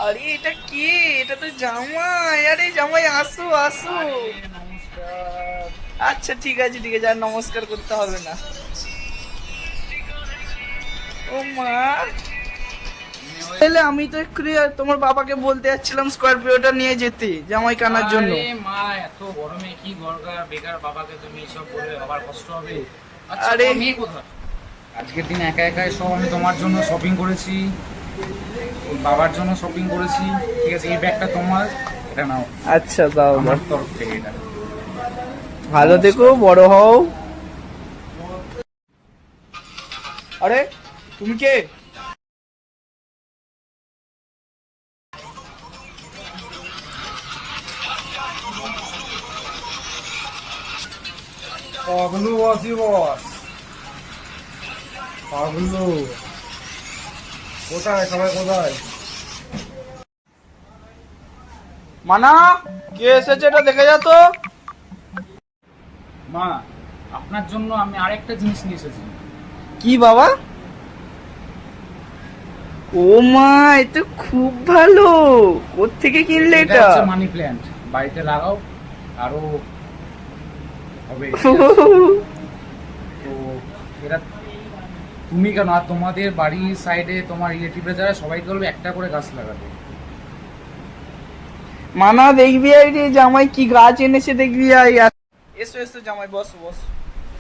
আরে এটা কে? এটা তো জামাই। আরে জামাই, আসো আসো। নমস্কার। আচ্ছা ঠিক আছে ঠিক আছে, আর নমস্কার করতে হবে না। ও মা, তাহলে আমি তো একটু তোমার বাবাকে বলতে যাচ্ছিলাম স্করপিওটা নিয়ে যেতে জামাই কানার জন্য। আরে মা, এত গরমে কি দরকার? বেকার বাবাকে তুমি এসব বললে বাবার কষ্ট হবে। আচ্ছা, আরে তোমার মেয়ে কোথায়? আজকের দিন একা একাই সব আমি তোমার জন্য শপিং করেছি, ওর বাবার জন্য শপিং করেছি। ঠিক আছে, এই ব্যাগটা তোমার, এটা নাও আচ্ছা, দাও আমার দাও। তরফ থেকে এটা। ভালো থেকো, নমস্কার। বড় হও। আরে তুমি কে? পাগলু আছি বস, পাগলু। কোথায় সবাই, কোথায়? মানা, কে এসেছে এটা দেখে যা তো। মা, আপনার জন্য আমি আরেকটা জিনিস নিয়ে এসেছি। কি বাবা? ও মা, এ তো খুব ভালো। কোত্থেকে কিনলে এটা এটা? হচ্ছে মানি প্ল্যান্ট, বাড়িতে লাগাও, আরো হবে, ঠিক আছে? তো এটা তুমি কেন, আর তোমাদের বাড়ির সাইডে তোমার রিলেটিভরা যারা, সবাইকে বলবে একটা করে গাছ লাগাতে। মানা, দেখবি আই রে জামাই কি গাছ এনেছে, দেখবি আই। এসো এসো জামাই, বসো বসো।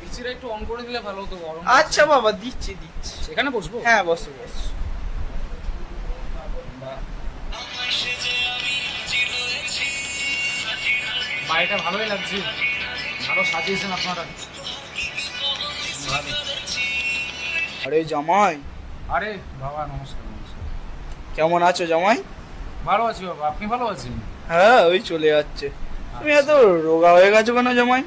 এসিটা একটু অন করে দিলে ভালো হতো, গরম আচ্ছা বাবা, দিচ্ছি দিচ্ছি। সেখানে বসবো। হ্যাঁ, বসো বসো। বাহ, বাড়িটা ভালোই লাগছে, ভালো সাজিয়েছেন আপনারা। ভালো। আরে জামাই, আরে বাবা, নমস্কার নমস্কার। কেমন আছো জামাই? ভালো আছি বাবা, আপনি ভালো আছেন? হ্যাঁ, ওই চলে যাচ্ছে। তুমি এত আচ্ছা। রোগা হয়ে গেছো কেন জামাই?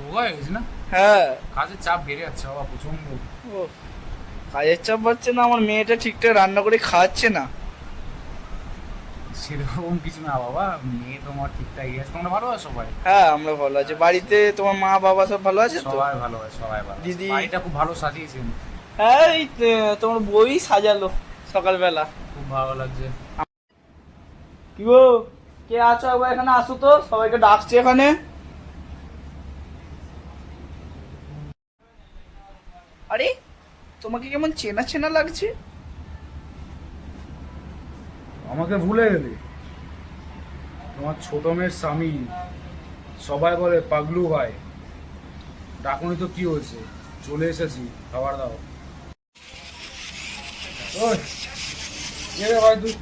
রোগা হয়ে গেছি না, হ্যাঁ। কাজের চাপ বেড়ে যাচ্ছে বাবা প্রচন্ড। ও, কাজের চাপ বাড়ছে না? আমার মেয়েটা ঠিকঠাক রান্না করে খাওয়াচ্ছে না। সেরকম কিছু না বাবা, মেয়ে তোমার ঠিকঠাকই আছে, তোমরা ভালো আছো সবাই? হ্যাঁ, আমরা ভালো আছি। বাড়িতে তোমার মা বাবা সব ভালো আছে তো? সবাই ভালো আছে, সবাই ভালো আছে। দিদি? বাড়িটা খুব ভালো সাজিয়েছেন। হ্যাঁ, এই তোমার বই সাজালো সকালবেলা। খুব ভালো লাগছে। কি গো, কে আছো? একবার এখানে আসো তো, সবাইকে ডাকছি এখানে। আরে, তোমাকে কেমন চেনা চেনা লাগছে। আমাকে ভুলে গেলে? তোমার ছোট মেয়ের স্বামী, সবাই বলে পাগলু ভাই। ডাকুনি তো কি হয়েছে, চলে এসেছি, খাবার দাও। ওই কে রে ভাই তুই?